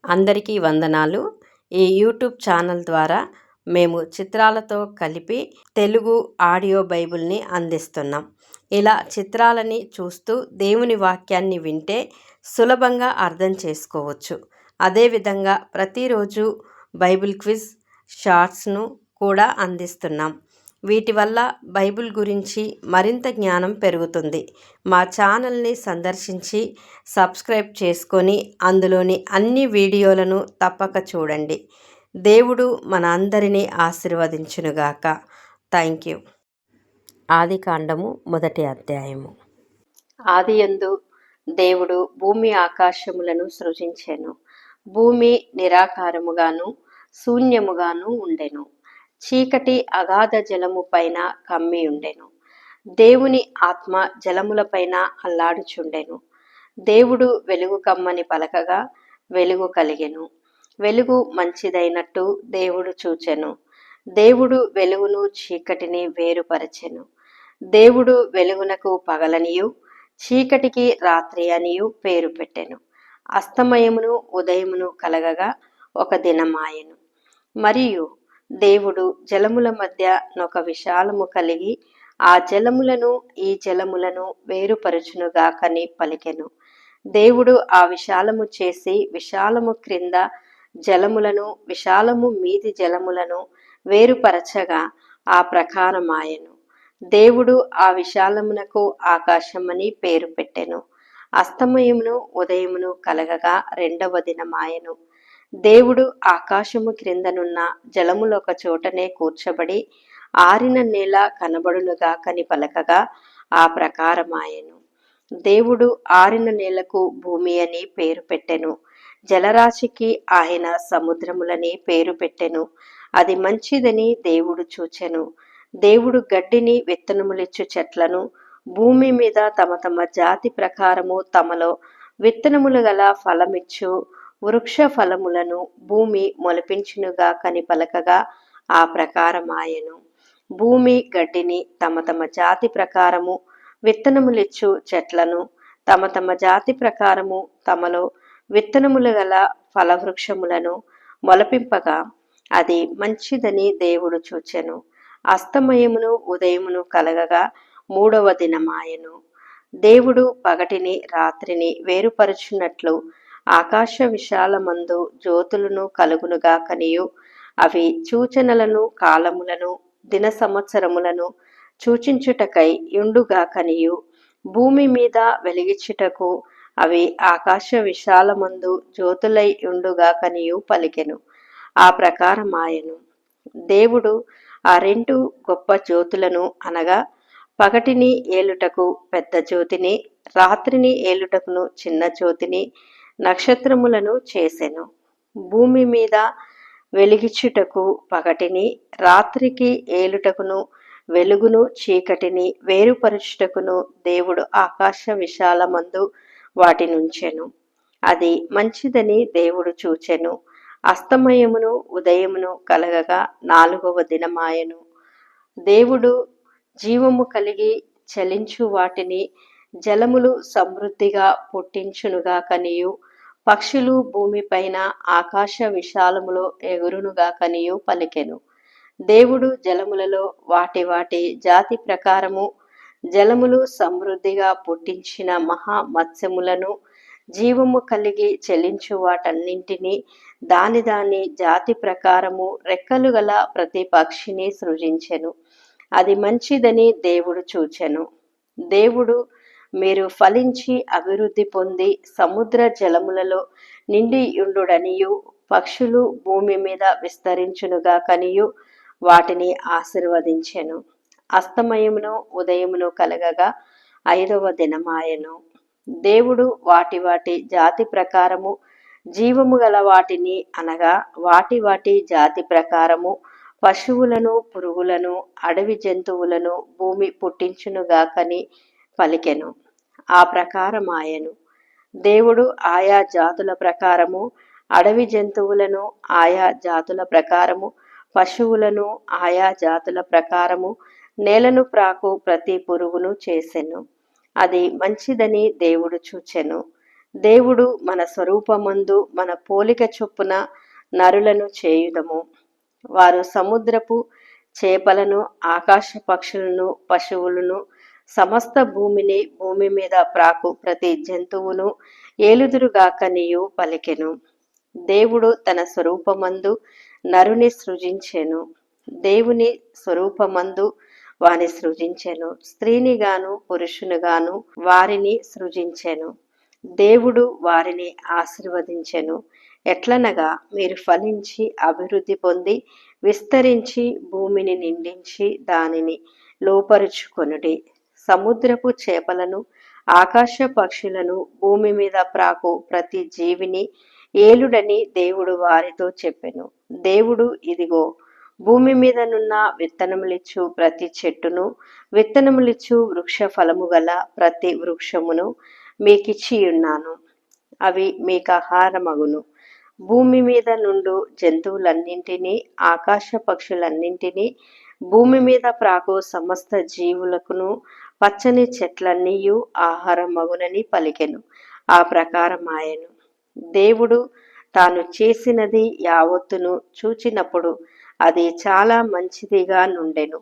అందరికీ వందనాలు. ఈ యూట్యూబ్ ఛానల్ ద్వారా మేము చిత్రాలతో కలిపి తెలుగు ఆడియో బైబిల్ని అందిస్తున్నాం. ఇలా చిత్రాలని చూస్తూ దేవుని వాక్యాన్ని వింటే సులభంగా అర్థం చేసుకోవచ్చు. అదేవిధంగా ప్రతిరోజు బైబిల్ క్విజ్ షార్ట్స్ను కూడా అందిస్తున్నాం. వీటి వల్ల బైబిల్ గురించి మరింత జ్ఞానం పెరుగుతుంది. మా ఛానల్ని సందర్శించి సబ్స్క్రైబ్ చేసుకొని అందులోని అన్ని వీడియోలను తప్పక చూడండి. దేవుడు మన అందరినీ ఆశీర్వదించునుగాక. Thank you. ఆదికాండము 1వ అధ్యాయము. ఆదియందు దేవుడు భూమి ఆకాశములను సృజించెను. భూమి నిరాకారముగాను శూన్యముగాను ఉండెను. చీకటి అగాధ జలము పైన కమ్మి ఉండెను. దేవుని ఆత్మ జలములపైన అల్లాడుచుండెను. దేవుడు వెలుగు కమ్మని పలకగా వెలుగు కలిగెను. వెలుగు మంచిదైనట్టు దేవుడు చూచెను. దేవుడు వెలుగును చీకటిని వేరుపరచెను. దేవుడు వెలుగునకు పగలనియు చీకటికి రాత్రి అనియు పేరు పెట్టెను. అస్తమయమును ఉదయమును కలగగా ఒక దినమాయెను. మరియు దేవుడు జలముల మధ్య నొక విశాలము కలిగి ఆ జలములను ఈ జలములను వేరుపరచునుగాకని పలికెను. దేవుడు ఆ విశాలము చేసి విశాలము క్రింద జలములను విశాలము మీది జలములను వేరుపరచగా ఆ ప్రకారమాయెను. దేవుడు ఆ విశాలమునకు ఆకాశమని పేరు పెట్టెను. అస్తమయమును ఉదయమును కలగగా 2వ దినమాయెను. దేవుడు ఆకాశము క్రిందనున్న జలములొక చోటనే కూర్చబడి ఆరిన నేల కనబడునుగాకని పలకగా ఆ ప్రకారమాయెను. దేవుడు ఆరిన నేలకు భూమి అని పేరు పెట్టెను. జలరాశికి ఆయన సముద్రములని పేరు పెట్టెను. అది మంచిదని దేవుడు చూచెను. దేవుడు గడ్డిని విత్తనములిచ్చు చెట్లను భూమి మీద తమ తమ జాతి ప్రకారము తమలో విత్తనములు గల ఫలమిచ్చు వృక్ష ఫలములను భూమి మొలిపించునుగాకని పలకగా ఆ ప్రకారమాయెను. భూమి గడ్డిని తమ తమ జాతి ప్రకారము విత్తనములిచ్చు చెట్లను తమ తమ జాతి ప్రకారము తమలో విత్తనములు గల ఫలవృక్షములను మొలపింపగా అది మంచిదని దేవుడు చూచెను. అస్తమయమును ఉదయమును కలగగా 3వ దినమాయెను. దేవుడు పగటిని రాత్రిని వేరుపరచున్నట్లు ఆకాశ విశాలమందు జ్యోతులను కలుగునుగాకనియు అవి సూచనలను కాలములను దిన సంవత్సరములను సూచించుటకై యుండుగాకనియు భూమి మీద వెలిగించుటకు అవి ఆకాశ విశాలమందు జ్యోతులై యుండుగాకనియు పలికెను. ఆ ప్రకారమాయెను. దేవుడు ఆ 2 గొప్ప జ్యోతులను అనగా పగటిని ఏలుటకు పెద్ద జ్యోతిని రాత్రిని ఏలుటకును చిన్న జ్యోతిని నక్షత్రములను చేసెను. భూమి మీద వెలిగించుటకు పగటిని రాత్రికి ఏలుటకును వెలుగును చీకటిని వేరుపరచుటకును దేవుడు ఆకాశ విశాలమందు వాటినుంచెను. అది మంచిదని దేవుడు చూచెను. అస్తమయమును ఉదయమును కలగగా 4వ దినమాయెను. దేవుడు జీవము కలిగి చలించు వాటిని జలములు సమృద్ధిగా పుట్టించునుగాకనియు పక్షులు భూమిపైన ఆకాశ విశాలములో ఎగురునుగాకనియు పలికెను. దేవుడు జలములలో వాటి వాటి జాతి ప్రకారము జలములు సమృద్ధిగా పుట్టించిన మహా మత్స్యములను జీవము కలిగి చెలించు వాటన్నింటినీ దాని దాని జాతి ప్రకారము రెక్కలు గల ప్రతి పక్షిని సృజించెను. అది మంచిదని దేవుడు చూచెను. దేవుడు మీరు ఫలించి అభివృద్ధి పొంది సముద్ర జలములలో నిండి యుండుడనియు పక్షులు భూమి మీద విస్తరించునుగాకనియు వాటిని ఆశీర్వదించెను. అస్తమయమును ఉదయమును కలగగా 5వ దినమాయెను. దేవుడు వాటి వాటి జాతి ప్రకారము జీవము గల వాటిని అనగా వాటి వాటి జాతి ప్రకారము పశువులను పురుగులను అడవి జంతువులను భూమి పుట్టించునుగాకని పలికెను. ఆ ప్రకారమాయెను. దేవుడు ఆయా జాతుల ప్రకారము అడవి జంతువులను ఆయా జాతుల ప్రకారము పశువులను ఆయా జాతుల ప్రకారము నేలను ప్రాకు ప్రతి పురుగును చేసెను. అది మంచిదని దేవుడు చూచెను. దేవుడు మన స్వరూపమందు మన పోలిక చొప్పున నరులను చేయుదము. వారు సముద్రపు చేపలను, ఆకాశ పక్షులను, పశువులను, సమస్త భూమిని, భూమి మీద ప్రాకు ప్రతి జంతువును ఏలుదురుగాకనియు పలికెను. దేవుడు తన స్వరూపమందు నరుని సృజించెను. దేవుని స్వరూపమందు వాని సృజించెను. స్త్రీనిగాను పురుషునిగాను వారిని సృజించెను. దేవుడు వారిని ఆశీర్వదించెను. ఎట్లనగా, మీరు ఫలించి అభివృద్ధి పొంది విస్తరించి భూమిని నిండించి దానిని లోపరుచుకొనుడి. సముద్రపు చేపలను, ఆకాశ పక్షులను, భూమి మీద ప్రాకు ప్రతి జీవిని ఏలుడని దేవుడు వారితో చెప్పెను. దేవుడు, ఇదిగో, భూమి మీదనున్న విత్తనములిచ్చు ప్రతి చెట్టును, విత్తనములిచ్చు వృక్ష ఫలము గల ప్రతి వృక్షమును మీకిచ్చియున్నాను. అవి మీకు ఆహారమగును. భూమి మీద నుండు జంతువులన్నింటినీ, ఆకాశ పక్షులన్నింటినీ, భూమి మీద ప్రాకు సమస్త జీవులకును పచ్చని చెట్లన్నీయు ఆహారమగునని పలికెను. ఆ ప్రకారమాయెను. దేవుడు తాను చేసినది యావత్తును చూచినప్పుడు అది చాలా మంచిదిగా నుండెను.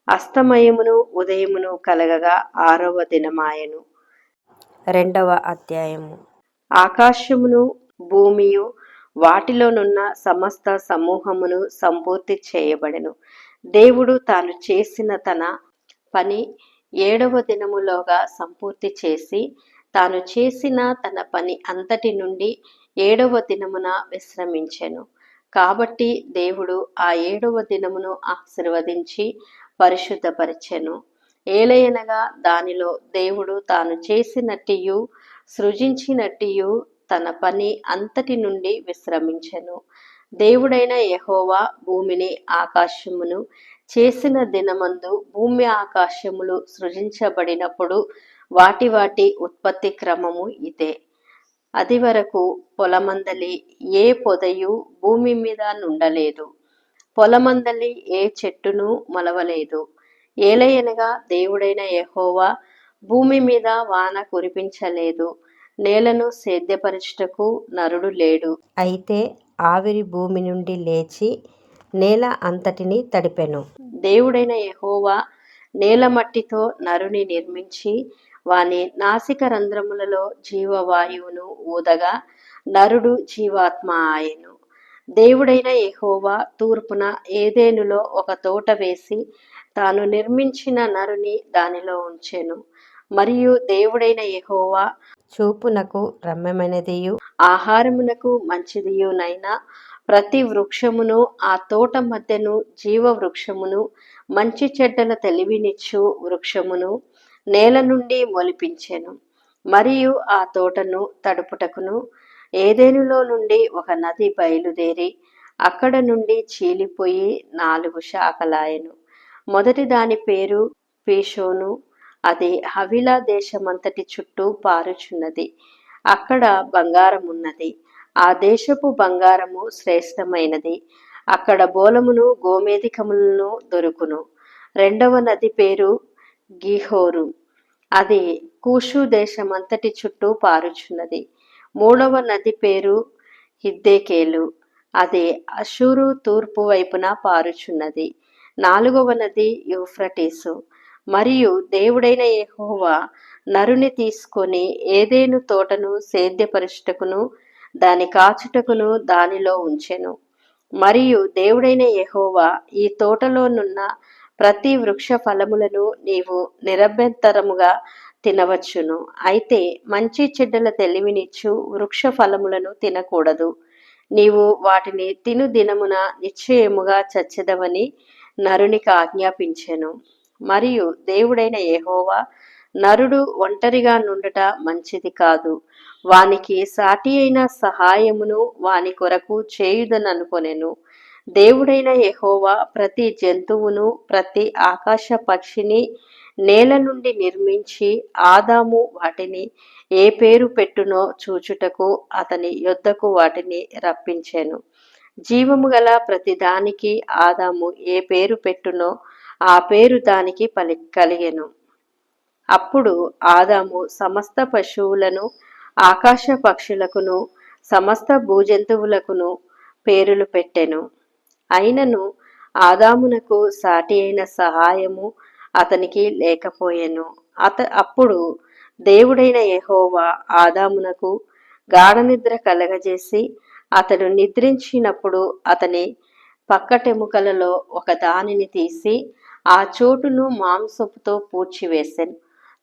అస్తమయమును ఉదయమును కలగగా 6వ దినమాయెను. 2వ అధ్యాయము. ఆకాశమును భూమియు వాటిలోనున్న సమస్త సమూహమును సంపూర్తి చేయబడెను. దేవుడు తాను చేసిన తన పని 7వ దినములోగా సంపూర్తి చేసి, తాను చేసిన తన పని అంతటి నుండి 7వ దినమున విశ్రమించెను. కాబట్టి దేవుడు ఆ 7వ దినమును ఆశీర్వదించి పరిశుద్ధపరిచెను. ఏలయనగా దానిలో దేవుడు తాను చేసినట్టియు సృజించినట్టియు తన పని అంతటి నుండి విశ్రమించెను. దేవుడైన యెహోవా భూమిని ఆకాశమును చేసిన దినమందు భూమి ఆకాశములు సృజించబడినప్పుడు వాటి వాటి ఉత్పత్తి క్రమము ఇదే. అది వరకు పొలమందలి ఏ పొదయు భూమి మీద నుండలేదు, పొలమందలి ఏ చెట్టును మొలవలేదు. ఏలయనగా దేవుడైన యెహోవా భూమి మీద వాన కురిపించలేదు, నేలను సేద్యపరచుటకు నరుడు లేడు. అయితే ఆవిరి భూమి నుండి లేచి నేల అంతటిని తడిపెను. దేవుడైన యెహోవా నేల మట్టితో నరుని నిర్మించి వాని నాసిక రంధ్రములలో జీవవాయువును ఊదగా నరుడు జీవాత్మ ఆయెను. దేవుడైన యెహోవా తూర్పున ఏదెనులో ఒక తోట వేసి తాను నిర్మించిన నరుని దానిలో ఉంచెను. మరియు దేవుడైన యెహోవా చూపునకు రమ్యమైనదియు ఆహారమునకు మంచిదియునైన ప్రతి వృక్షమును, ఆ తోట మధ్యను జీవ వృక్షమును, మంచి చెడ్డల తెలివినిచ్చు వృక్షమును నేల నుండి మొలిపించెను. మరియు ఆ తోటను తడుపుటకును ఏదెనులో నుండి ఒక నది బయలుదేరి అక్కడ నుండి చీలిపోయి 4 శాఖలాయెను. మొదటి దాని పేరు పీషోను. అది హవిలా దేశమంతటి చుట్టూ పారుచున్నది. అక్కడ బంగారం ఉన్నది. ఆ దేశపు బంగారము శ్రేష్టమైనది. అక్కడ బోలమును గోమేధికములను దొరుకును. 2వ నది పేరు గిహోరు. అది కూషు దేశమంతటి చుట్టూ పారుచున్నది. 3వ నది పేరు హిద్దెకేలు. అది అషూరు తూర్పు వైపున పారుచున్నది. 4వ నది యూఫ్రటీసు. మరియు దేవుడైన యెహోవా నరుని తీసుకొని ఏదెను తోటను సేద్యపరచుటకును దాని కాచుటకును దానిలో ఉంచెను. మరియు దేవుడైన యెహోవా, ఈ తోటలోనున్న ప్రతి వృక్ష ఫలములను నీవు నిరభ్యంతరముగా తినవచ్చును. అయితే మంచి చెడ్డల తెలివినిచ్చు వృక్ష ఫలములను తినకూడదు. నీవు వాటిని తిను దినమున నిశ్చయముగా చచ్చెదవని నరునికి ఆజ్ఞాపించెను. మరియు దేవుడైన యెహోవా, నరుడు ఒంటరిగా నుండుట మంచిది కాదు, వానికి సాటి అయిన సహాయమును వాని కొరకు చేయుదననుకొనెను. దేవుడైన యెహోవా ప్రతి జంతువును, ప్రతి ఆకాశ పక్షిని నేల నుండి నిర్మించి ఆదాము వాటిని ఏ పేరు పెట్టునో చూచుటకు అతని యొద్దకు వాటిని రప్పించెను. జీవము గల ప్రతి దానికి ఆదాము ఏ పేరు పెట్టునో ఆ పేరు దానికి కలిగెను. అప్పుడు ఆదాము సమస్త పశువులను, ఆకాశ పక్షులకును సమస్త భూజంతువులకును పేరులు పెట్టెను. అయినను ఆదామునకు సాటి అయిన సహాయము అతనికి లేకపోయెను. అప్పుడు దేవుడైన యెహోవా ఆదామునకు గాఢనిద్ర కలగజేసి అతడు నిద్రించినప్పుడు అతని పక్కటెముకలలో ఒక దానిని తీసి ఆ చోటును మాంసపుతో పూడ్చివేసెను.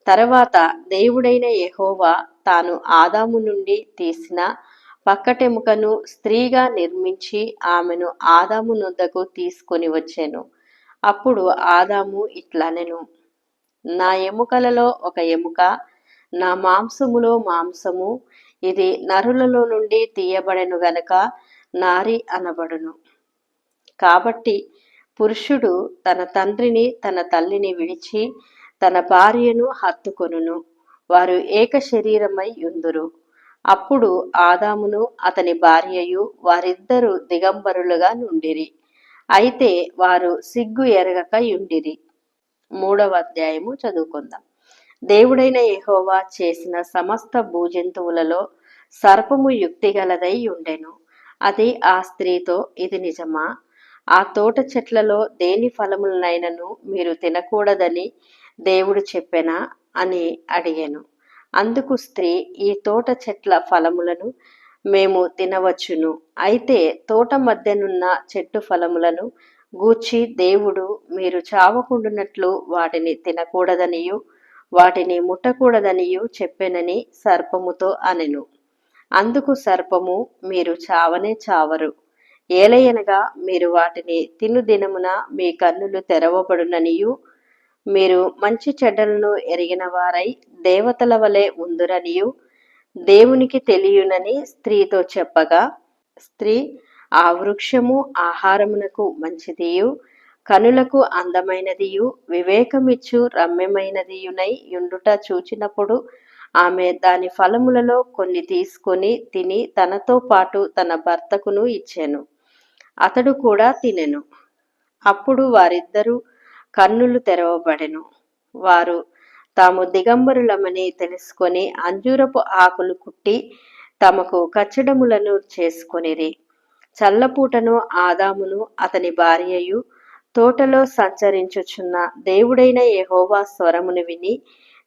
తర్వాత దేవుడైన యెహోవా తాను ఆదాము నుండి తీసిన పక్కటెముకను స్త్రీగా నిర్మించి ఆమెను ఆదాము నొద్దకు తీసుకొని వచ్చెను. అప్పుడు ఆదాము ఇట్లనెను, నా ఎముకలలో ఒక ఎముక, నా మాంసములో మాంసము, ఇది నరులలో నుండి తీయబడెను గనక నారి అనబడును. కాబట్టి పురుషుడు తన తండ్రిని తన తల్లిని విడిచి తన భార్యను హత్తుకొనును, వారు ఏక శరీరమై యుందురు. అప్పుడు ఆదామును అతని భార్యయు వారిద్దరూ దిగంబరులుగా నుండిరి. అయితే వారు సిగ్గు ఎరగక యుండిరి. 3వ అధ్యాయము చదువుకుందాం. దేవుడైన యెహోవా చేసిన సమస్త భూజంతువులలో సర్పము యుక్తిగలదై ఉండెను. అది ఆ స్త్రీతో, ఇది నిజమా? ఆ తోట చెట్లలో దేని ఫలములనైనను మీరు తినకూడదని దేవుడు చెప్పెనా అని అడిగెను. అందుకు స్త్రీ, ఈ తోట చెట్ల ఫలములను మేము తినవచ్చును. అయితే తోట మధ్యనున్న చెట్టు ఫలములను గూర్చి దేవుడు మీరు చావకుండునట్లు వాటిని తినకూడదనియు వాటిని ముట్టకూడదనియు చెప్పెనని సర్పముతో అనెను. అందుకు సర్పము, మీరు చావనే చావరు. ఏలయనగా మీరు వాటిని తిను దినమున మీ కన్నులు తెరవబడుననియు మీరు మంచి చెడ్డలను ఎరిగిన వారై దేవతల వలె ఉందురనియు దేవునికి తెలియనని స్త్రీతో చెప్పగా, స్త్రీ, ఆ వృక్షము ఆహారమునకు మంచిదియు కనులకు అందమైనదియు వివేకమిచ్చు రమ్యమైనదియునై యుండుట చూచినప్పుడు ఆమె దాని ఫలములలో కొన్ని తీసుకొని తిని తనతో పాటు తన భర్తకును ఇచ్చెను. అతడు కూడా తినెను. అప్పుడు వారిద్దరూ కన్నులు తెరవబడెను. వారు తాము దిగంబరులమని తెలుసుకొని అంజూరపు ఆకులు కుట్టి తమకు కచ్చడములను చేసుకొనిరి. చల్లపూటను ఆదామును అతని భార్యయు తోటలో సంచరించుచున్న దేవుడైన యెహోవా స్వరమును విని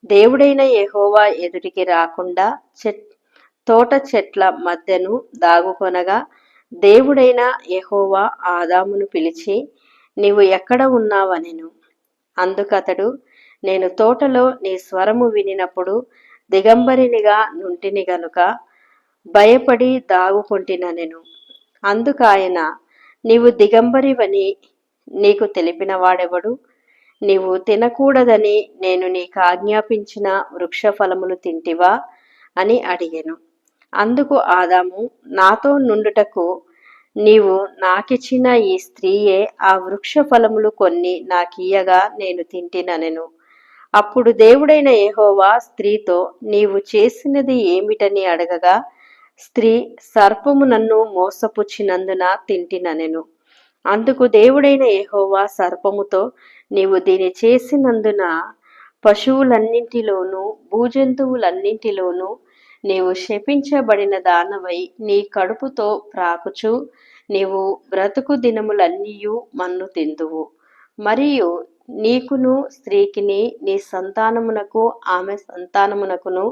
దేవుడైన యెహోవా ఎదుటికి రాకుండా తోట చెట్ల మధ్యను దాగుకొనగా దేవుడైన యెహోవా ఆదామును పిలిచి, నీవు ఎక్కడ ఉన్నావనెను. అందుకతడు, నేను తోటలో నీ స్వరము వినినప్పుడు దిగంబరినిగా నుంటిని గనుక భయపడి దాగుకొంటిననెను. అందుకాయన, నీవు దిగంబరివని నీకు తెలిపిన వాడెవడు? నీవు తినకూడదని నేను నీకు ఆజ్ఞాపించిన వృక్ష ఫలములు తింటివా అని అడిగెను. అందుకు ఆదాము, నాతో నుండుటకు నీవు నాకిచ్చిన ఈ స్త్రీయే ఆ వృక్ష ఫలములు కొన్ని నాకియ్యగా నేను తింటిననెను. అప్పుడు దేవుడైన యెహోవా స్త్రీతో, నీవు చేసినది ఏమిటని అడగగా, స్త్రీ, సర్పము నన్ను మోసపుచ్చినందున తింటిననెను. అందుకు దేవుడైన యెహోవా సర్పముతో, నీవు దీని చేసినందున పశువులన్నింటిలోనూ భూజంతువులన్నింటిలోనూ నీవు శపించబడిన దానవై నీ కడుపుతో ప్రాకుచు నీవు బ్రతుకు దినములన్నీయు మన్ను తిందువు. మరియు నీకును స్త్రీకిని నీ సంతానమునకు ఆమె సంతానమునకును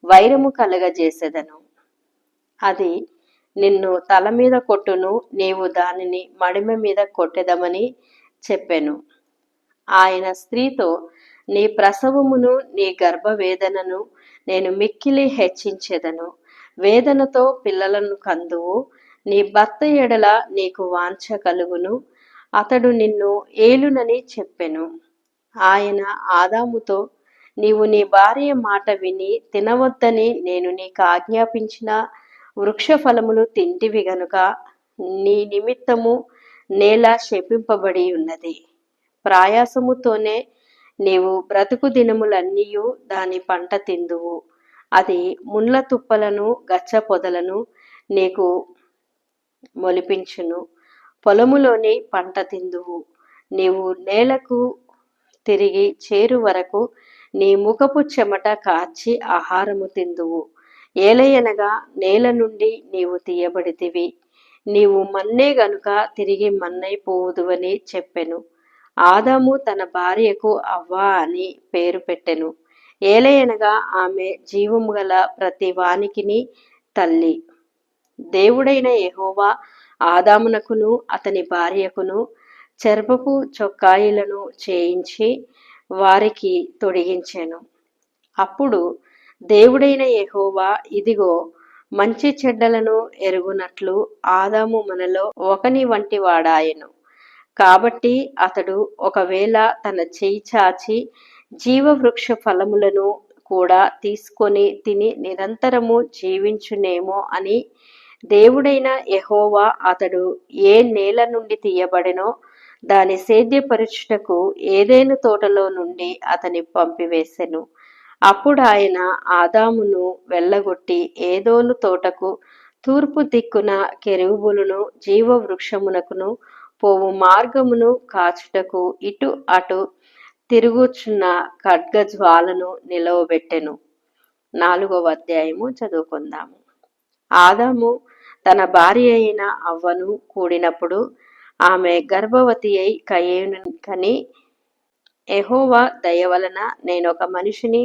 వైరము కలగజేసెదను. అది నిన్ను తల మీద కొట్టును, నీవు దానిని మడిమ మీద కొట్టెదమని చెప్పెను. ఆయన స్త్రీతో, నీ ప్రసవమును నీ గర్భవేదనను నేను మిక్కిలి హెచ్చించెదను. వేదనతో పిల్లలను కందువు. నీ భర్త ఎడల నీకు వాంఛ కలుగును, అతడు నిన్ను ఏలునని చెప్పెను. ఆయన ఆదాముతో, నీవు నీ భార్య మాట విని తినవద్దని నేను నీకు ఆజ్ఞాపించిన వృక్ష ఫలములు తింటివి గనుక నీ నిమిత్తము నేల శపింపబడి ఉన్నది. ప్రయాసముతోనే నీవు బ్రతుకు దినములన్నీయు దాని పంట తిందువు. అది ముళ్ళ తుప్పలను గచ్చ పొదలను నీకు మొలిపించును. పొలములోని పంట తిందువు. నీవు నేలకు తిరిగి చేరు వరకు నీ ముఖపు చెమట కార్చి ఆహారము తిందువు. ఏలయనగా నేల నుండి నీవు తీయబడితివి, నీవు మన్నే గనుక తిరిగి మన్నైపోవుదువని చెప్పెను. ఆదాము తన భార్యకు అవ్వ అని పేరు పెట్టెను. ఏలయనగా ఆమె జీవము గల ప్రతి వానికిని తల్లి. దేవుడైన యెహోవా ఆదామునకును అతని భార్యకును చెరపపు చొక్కాయిలను చేయించి వారికి తొడిగించెను. అప్పుడు దేవుడైన యెహోవా, ఇదిగో, మంచి చెడ్డలను ఎరుగునట్లు ఆదాము మనలో ఒకని వంటి వాడాయెను. కాబట్టి అతడు ఒకవేళ తన చెయ్యి చాచి జీవవృక్ష ఫలములను కూడా తీసుకొని తిని నిరంతరము జీవించునేమో అని దేవుడైన యెహోవా అతడు ఏ నేల నుండి తీయబడెనో దాని సేద్యపరచుటకు ఏదెను తోటలో నుండి అతని పంపివేసెను. అప్పుడు ఆయన ఆదామును వెళ్ళగొట్టి ఏదోను తోటకు తూర్పు దిక్కున కెరూబులను జీవవృక్షమునకును పోవు మార్గమును కాచుటకు ఇటు అటు తిరుగుచున్న ఖడ్గజ్వాలను నిలవబెట్టెను. 4వ అధ్యాయము చదువుకుందాము. ఆదాము తన భార్య అయిన అవ్వను కూడినప్పుడు ఆమె గర్భవతి అయి కయీనుని కని, యెహోవా దయ వలన నేనొక మనిషిని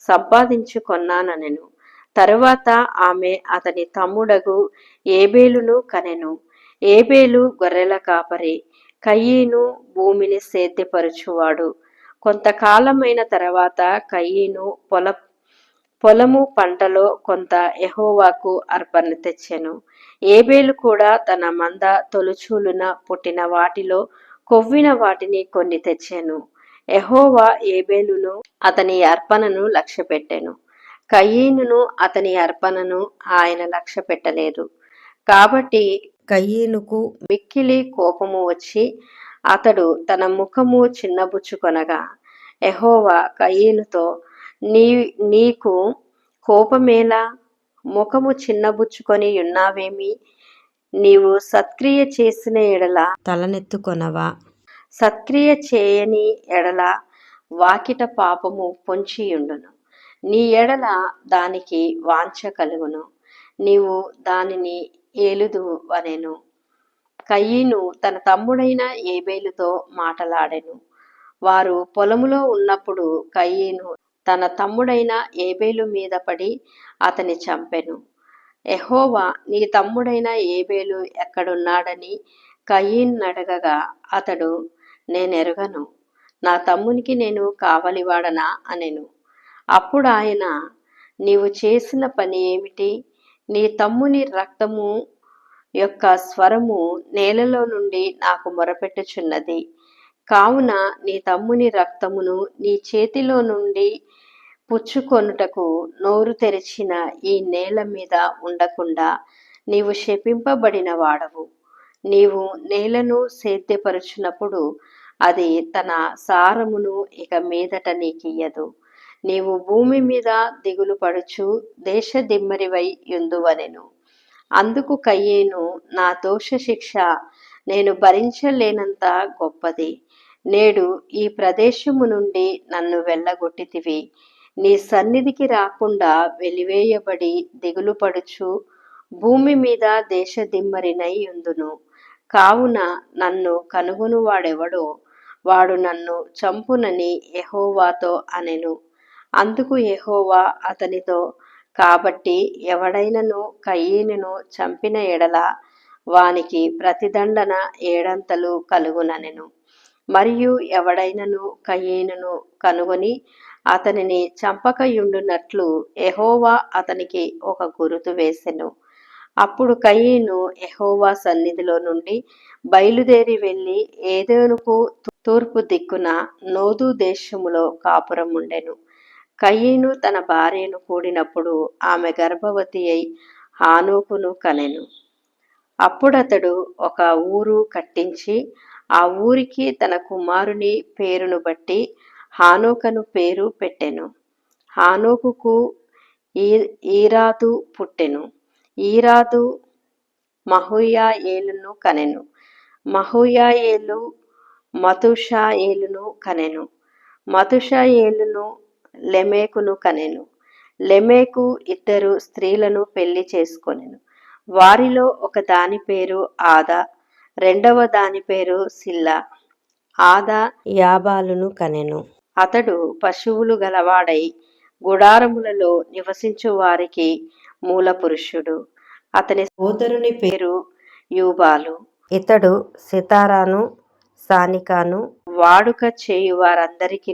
సంపాదించుకొన్నానెను. తరువాత ఆమె అతని తమ్ముడగు ఏబేలును కనెను. ఏబేలు గొర్రెల కాపరి, కయీను భూమిని సేద్యపరచువాడు. కొంతకాలమైన తర్వాత కయీను పొలము పంటలో కొంత యెహోవాకు అర్పణ తెచ్చెను. ఏబేలు కూడా తన మంద తొలుచూలున పుట్టిన వాటిలో కొవ్విన వాటిని కొన్ని తెచ్చెను. యెహోవా ఏబేలును అతని అర్పణను లక్ష్యపెట్టెను. కయీనును అతని అర్పణను ఆయన లక్ష్యపెట్టలేదు. కాబట్టి కయీనుకు మిక్కిలి కోపము వచ్చి అతడు తన ముఖము చిన్నబుచ్చుకొనగా, యెహోవా కయీనుతో, నీకు కోపమేలా? ముఖము చిన్నబుచ్చుకొని ఉన్నావేమి? నీవు సత్క్రియ చేసిన ఎడల తలనెత్తుకొనవా? సత్క్రియ చేయని ఎడల వాకిట పాపము పొంచియుండును. నీ ఎడల దానికి వాంఛ కలుగును, నీవు దానిని ఏలుదువనెను. కయీను తన తమ్ముడైన ఏబేలుతో మాటలాడెను. వారు పొలములో ఉన్నప్పుడు కయీను తన తమ్ముడైన ఏబేలు మీద పడి అతని చంపెను. యెహోవా, నీ తమ్ముడైన ఏబేలు ఎక్కడున్నాడని కయీనునడగగా అతడు, నేనెరుగను, నా తమ్మునికి నేను కావలివాడనా అనెను. అప్పుడు ఆయన, నీవు చేసిన పని ఏమిటి? నీ తమ్ముని రక్తము యొక్క స్వరము నేలలో నుండి నాకు మొరపెట్టుచున్నది. కావున నీ తమ్ముని రక్తమును నీ చేతిలో నుండి పుచ్చుకొనుటకు నోరు తెరిచిన ఈ నేల మీద ఉండకుండా నీవు శపింపబడిన వాడవు. నీవు నేలను సేద్యపరచునప్పుడు అది తన సారమును ఇక మీదట నీకియ్యదు. నీవు భూమి మీద దిగులు పడుచు దేశదిమ్మరివై యుందువనెను. అందుకు కయీను, నా దోష శిక్ష నేను భరించలేనంత గొప్పది. నేడు ఈ ప్రదేశము నుండి నన్ను వెళ్ళగొట్టితివి. నీ సన్నిధికి రాకుండా వెలివేయబడి దిగులు పడుచు భూమి మీద దేశదిమ్మరినై యుందును. కావున నన్ను కనుగొనువాడెవడో వాడు నన్ను చంపునని యెహోవాతో అనెను. అందుకు యెహోవా అతనితో, కాబట్టి ఎవడైనను కయీనును చంపిన ఎడల వానికి ప్రతిదండన ఏడంతలు కలుగుననెను. మరియు ఎవడైనను కయీనును కనుగొని అతనిని చంపకయుండునట్లు యెహోవా అతనికి ఒక గురుతు వేసెను. అప్పుడు కయీను యెహోవా సన్నిధిలో నుండి బయలుదేరి వెళ్ళి ఏదెనుకు తూర్పు దిక్కున నోదు దేశములో కాపురముండెను. కయీను తన భార్యను కూడినప్పుడు ఆమె గర్భవతి అయి హానోకును కనెను. అప్పుడతడు ఒక ఊరు కట్టించి ఆ ఊరికి తన కుమారుని పేరును బట్టి హానోకను పేరు పెట్టెను. హానోకుకు ఈరాదు పుట్టెను. ఈరాదు మహూయాయేలును కనెను. మహూయాయేలు మతుషాయేలును కనెను. మతుషాయేలును లెమెకును కనెను. లెమెకు 2 స్త్రీలను పెళ్లి చేసుకొనెను. వారిలో ఒక దాని పేరు ఆదా, రెండవ దాని పేరు సిల్లా. ఆదా యాబాలును కనెను. అతడు పశువులు గలవాడై గుడారములలో నివసించు వారికి మూల పురుషుడు. అతని సోదరుని పేరు యూబాలు. ఇతడు సితారాను, సానికాను వాడుక చేయు వారందరికీ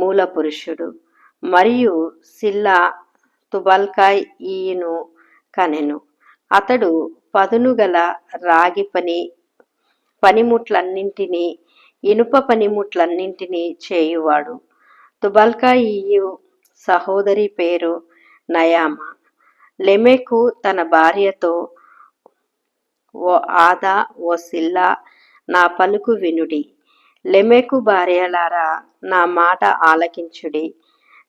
మూల పురుషుడు. మరియు సిల్లా తుబల్కాయ్ ఈను కనెను. అతడు పదును గల రాగి పనిముట్లన్నింటినీ, ఇనుప పనిముట్లన్నింటినీ చేయువాడు. తుబల్కాయియు సహోదరి పేరు నయామ. లెమెకు తన భార్యతో, ఓ ఆదా, ఓ సిల్లా, నా పలుకు వినుడి. లెమెకు భార్యలారా, నా మాట ఆలకించుడి.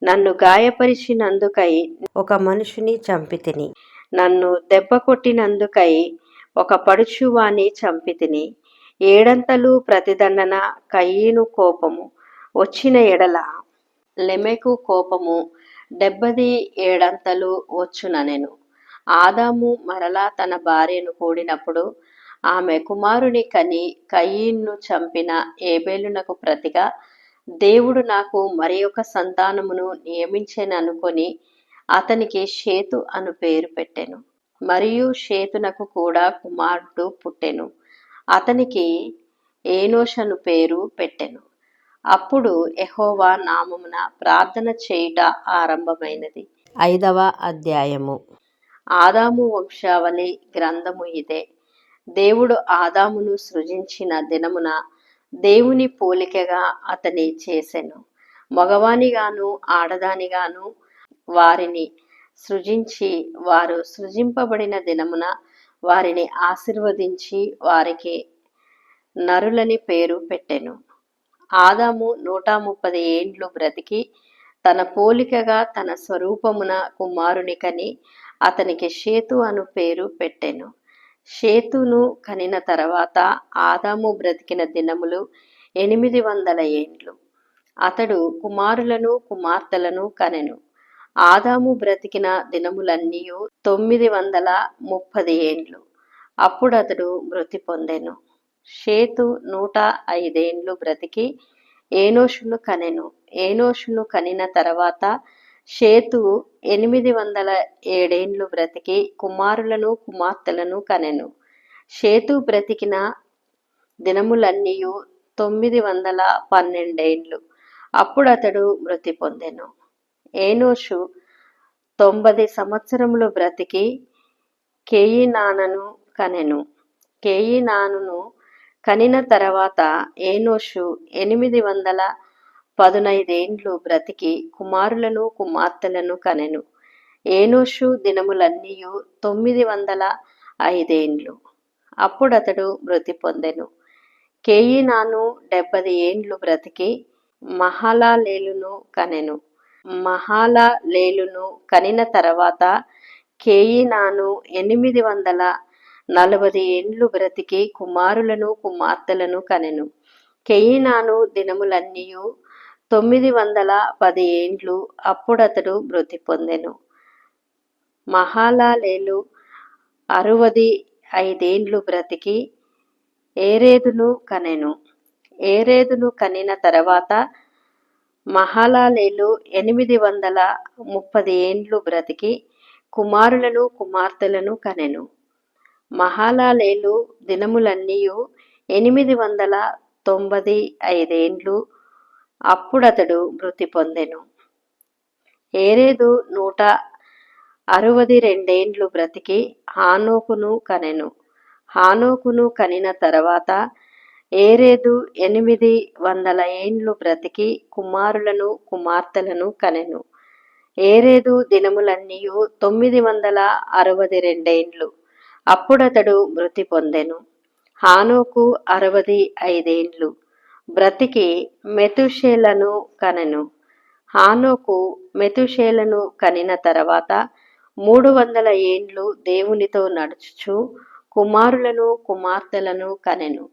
నన్ను గాయపరిచినందుకై ఒక మనుషుని చంపితిని. నన్ను దెబ్బ కొట్టినందుకై ఒక పడుచువాని చంపితిని. ఏడంతలు ప్రతిదండన కయీను కోపము వచ్చిన ఎడల లెమెకు కోపము 77 వచ్చుననెను. ఆదాము మరలా తన భార్యను కూడినప్పుడు ఆమె కుమారుని కని కయీన్ను చంపిన ఏబేలునకు ప్రతిగా దేవుడు నాకు మరి ఒక సంతానమును నియమించెననుకొని అతనికి షేతు అను పేరు పెట్టెను. మరియు షేతునకు కూడా కుమారుడు పుట్టెను. అతనికి ఏనోషను పేరు పెట్టెను. అప్పుడు యెహోవా నామమున ప్రార్థన చేయుట ఆరంభమైనది. 5వ అధ్యాయము. ఆదాము వంశావళి గ్రంథము ఇదే. దేవుడు ఆదామును సృజించిన దినమున దేవుని పోలికగా అతని చేసెను. మగవానిగాను ఆడదానిగాను వారిని సృజించి, వారు సృజింపబడిన దినమున వారిని ఆశీర్వదించి వారికి నరులని పేరు పెట్టెను. ఆదాము 130 ఏండ్లు బ్రతికి తన పోలికగా తన స్వరూపమున కుమారుని కని అతనికి షేతు అను పేరు పెట్టెను. షేతును కనిన తర్వాత ఆదాము బ్రతికిన దినములు 800 ఏండ్లు. అతడు కుమారులను కుమార్తెలను కనెను. ఆదాము బ్రతికిన దినములన్నీయు 930 ఏండ్లు. అప్పుడు అతడు మృతి పొందెను. షేతు 105 ఏండ్లు బ్రతికి ఏనోషును కనెను. ఏనోషును కనిన తర్వాత షేతు 807 ఏండ్లు బ్రతికి కుమారులను కుమార్తెలను కనెను. షేతు బ్రతికిన దినములన్నీయు 912 ఏండ్లు. అప్పుడు అతడు మృతి పొందెను. ఏనోషు 90 సంవత్సరములు బ్రతికి కేయినానును కనెను. కేయినానును కనిన తర్వాత ఏనోషు 815 ఏండ్లు బ్రతికి కుమారులను కుమార్తెలను కనెను. ఏనోషు దినములన్నీయు 905 ఏండ్లు. అప్పుడు అతడు మృతి పొందెను. కేయినాను 70 ఏండ్లు బ్రతికి మహలలేలును కనెను. మహలలేలును కనిన తర్వాత కేయినాను 840 ఏండ్లు బ్రతికి కుమారులను కుమార్తెలను కనెను. కేయినాను దినములన్నీయు 910 ఏండ్లు. అప్పుడు అతడు మృతి పొందెను. మహలలేలు 65 ఏండ్లు బ్రతికి ఏరెదును కనెను. ఏరెదును కనిన తర్వాత మహలలేలు 830 ఏండ్లు బ్రతికి కుమారులను కుమార్తెలను కనెను. మహలలేలు దినములన్నీయు 895 ఏండ్లు. అప్పుడతడు మృతి పొందెను. ఏరెదు 162 ఏండ్లు బ్రతికి హానోకును కనెను. హానోకును కనిన తర్వాత ఏరెదు 800 ఏండ్లు బ్రతికి కుమారులను కుమార్తెలను కనెను. ఏరెదు దినములన్నీయు 962 ఏండ్లు. అప్పుడతడు మృతి పొందెను. హానోకు 65 ఏండ్లు బ్రతికి మెతుషేలను కనెను. హానోకు మెతుషేలను కనిన తర్వాత 300 ఏండ్లు దేవునితో నడుచుచు కుమారులను కుమార్తెలను కనెను.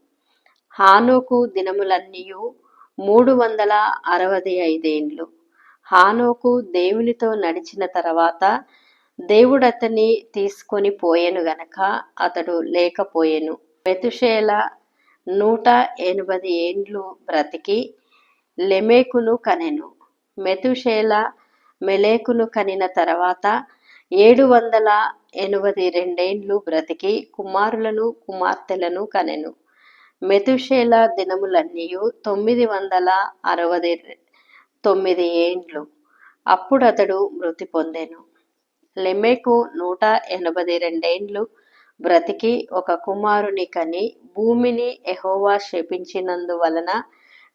హానోకు దినములన్నీయు 365 ఏండ్లు. హానోకు దేవునితో నడిచిన తర్వాత దేవుడు అతన్ని తీసుకొని పోయెను గనక అతడు లేకపోయెను. మెతుషేల 180 ఏండ్లు బ్రతికి లెమెకును కనెను. మెతుషేల మెలెకును కనిన తర్వాత 782 బ్రతికి కుమారులను కుమార్తెలను కనెను. మెతుషేల దినములన్నీయు 969 ఏండ్లు. అప్పుడతడు మృతి పొందెను. లెమెకు 182 ఏండ్లు బ్రతికి ఒక కుమారుని కని భూమిని యెహోవా శపించినందువలన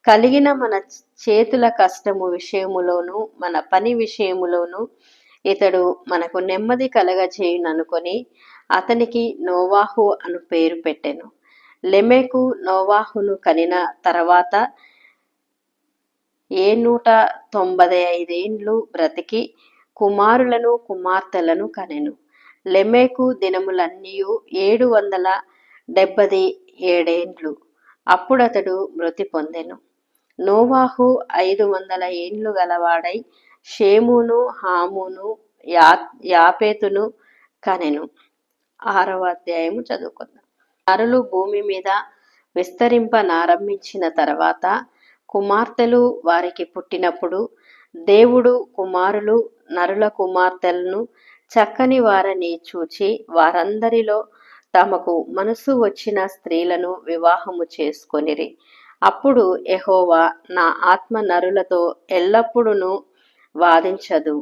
కలిగిన మన చేతుల కష్టము విషయములోను మన పని విషయములోను ఇతడు మనకు నెమ్మది కలగజేయుననుకొని అతనికి నోవాహు అను పేరు పెట్టెను. లెమెకు నోవాహును కనిన తర్వాత 195 ఏండ్లు బ్రతికి కుమారులను కుమార్తెలను కనెను. లెమెకు దినములన్నీయు 777 ఏండ్లు. అప్పుడతడు మృతి పొందెను. నోవాహు 500 ఏండ్లు గలవాడై షేమును హామును యాపేతును కనెను. 6వ అధ్యాయము చదువుకుందాం. నరులు భూమి మీద విస్తరింపనారంభించిన తర్వాత కుమార్తెలు వారికి పుట్టినప్పుడు దేవుడు కుమారులు నరుల కుమార్తెలను చక్కని వారని చూచి వారందరిలో తమకు మనసు వచ్చిన స్త్రీలను వివాహము చేసుకొనిరి. అప్పుడు యెహోవా నా ఆత్మ నరులతో ఎల్లప్పుడూ వాదించదు,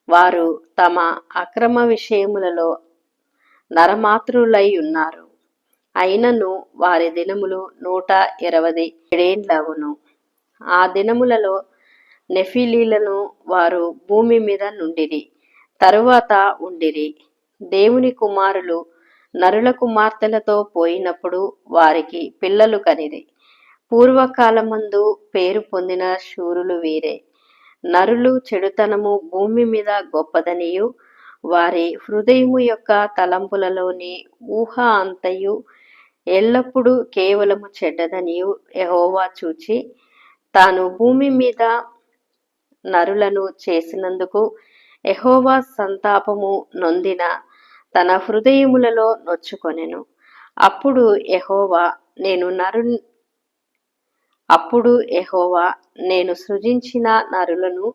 వారు తమ అక్రమ విషయములలో నరమాతృలై ఉన్నారు. అయినను వారి దినములు 127 ఏండ్లగును. ఆ దినములలో నెఫిలీలను వారు భూమి మీద నుండిరి, తరువాత ఉండిరి. దేవుని కుమారులు నరుల కుమార్తెలతో పోయినప్పుడు వారికి పిల్లలు కనిరి. పూర్వకాలమందు పేరు పొందిన శూరులు వీరే. నరులు చెడుతనము భూమి మీద గొప్పదనియు వారి హృదయము యొక్క తలంపులలోని ఊహ అంతయు ఎల్లప్పుడూ కేవలము చెడ్డదనియు యెహోవా చూచి తాను భూమి మీద నరులను చేసినందుకు యెహోవా సంతాపము నొందిన తన హృదయములలో నొచ్చుకొనెను. అప్పుడు యెహోవా నేను సృజించిన నరులను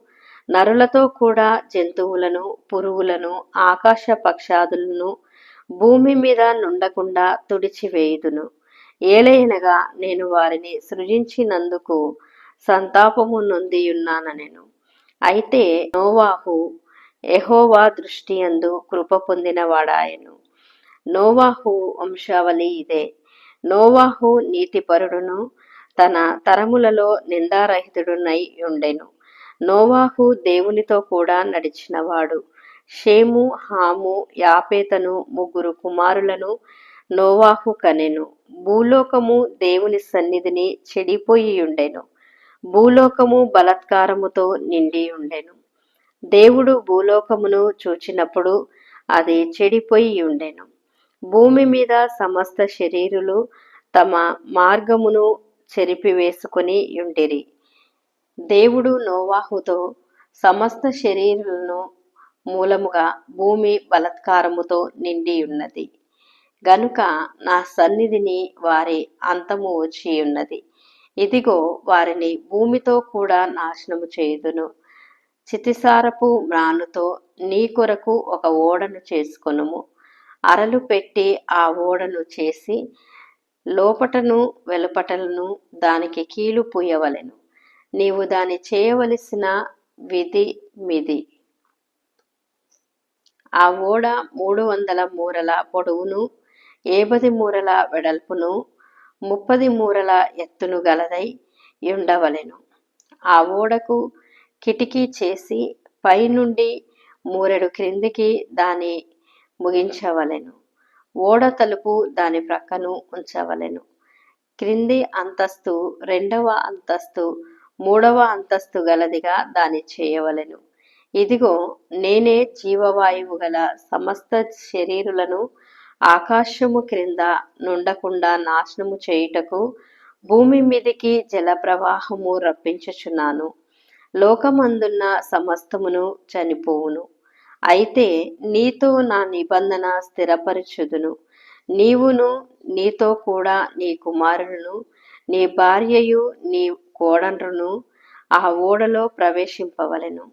నరులతో కూడా జంతువులను పురుగులను ఆకాశ పక్షాదులను భూమి మీద నుండకుండా తుడిచివేయుదును. ఏలయనగా నేను వారిని సృజించినందుకు సంతాపము నొందియున్నానెను. అయితే నోవాహు యెహోవా దృష్టియందు కృప పొందిన వాడాయెను. నోవాహు వంశావళి ఇదే. నోవాహు నీతిపరుడును తన తరములలో నిందారహితుడునై ఉండెను. నోవాహు దేవునితో కూడా నడిచినవాడు. షేము హాము యాపేతను 3 కుమారులను నోవాహు కనెను. భూలోకము దేవుని సన్నిధిని చెడిపోయి ఉండెను. భూలోకము బలాత్కారముతో నిండి ఉండెను. దేవుడు భూలోకమును చూచినప్పుడు అది చెడిపోయి ఉండెను. భూమి మీద సమస్త శరీరులు తమ మార్గమును చెరిపివేసుకొని యుండిరి. దేవుడు నోవాహుతో సమస్త శరీరులను మూలముగా భూమి బలాత్కారముతో నిండియున్నది గనుక నా సన్నిధిని వారి అంతము వచ్చియున్నది. ఇదిగో వారిని భూమితో కూడా నాశనము చేయుదును. చితిసారపు మ్రానుతో నీ కొరకు ఒక ఓడను చేసుకొనుము. అరలు పెట్టి ఆ ఓడను చేసి లోపటను వెలుపటలను దానికి కీలు పూయవలెను. నీవు దాని చేయవలసిన విధి మిది. ఆ ఓడ 300 మూరల పొడవును 50 మూరల వెడల్పును 30 మూరల ఎత్తును గలదై యుండవలెను. ఆ ఓడకు కిటికీ చేసి పైనుండి మూరెడు క్రిందికి దాని ముగించవలెను. ఓడ తలుపు దాని ప్రక్కను ఉంచవలెను. క్రింది అంతస్తు 2వ అంతస్తు 3వ అంతస్తు గలదిగా దాని చేయవలెను. ఇదిగో నేనే జీవవాయువు గల సమస్త శరీరులను ఆకాశము క్రింద నుండకుండా నాశనము చేయుటకు భూమి మీదికి జల ప్రవాహము రప్పించుచున్నాను. లోకమందున్న సమస్తమును చనిపోవును. అయితే నీతో నా నిబంధన స్థిరపరచుదును. నీవును నీతో కూడా నీ కుమారులను నీ భార్యయు నీ కోడండ్రును ఆ ఓడలో ప్రవేశింపవలెను.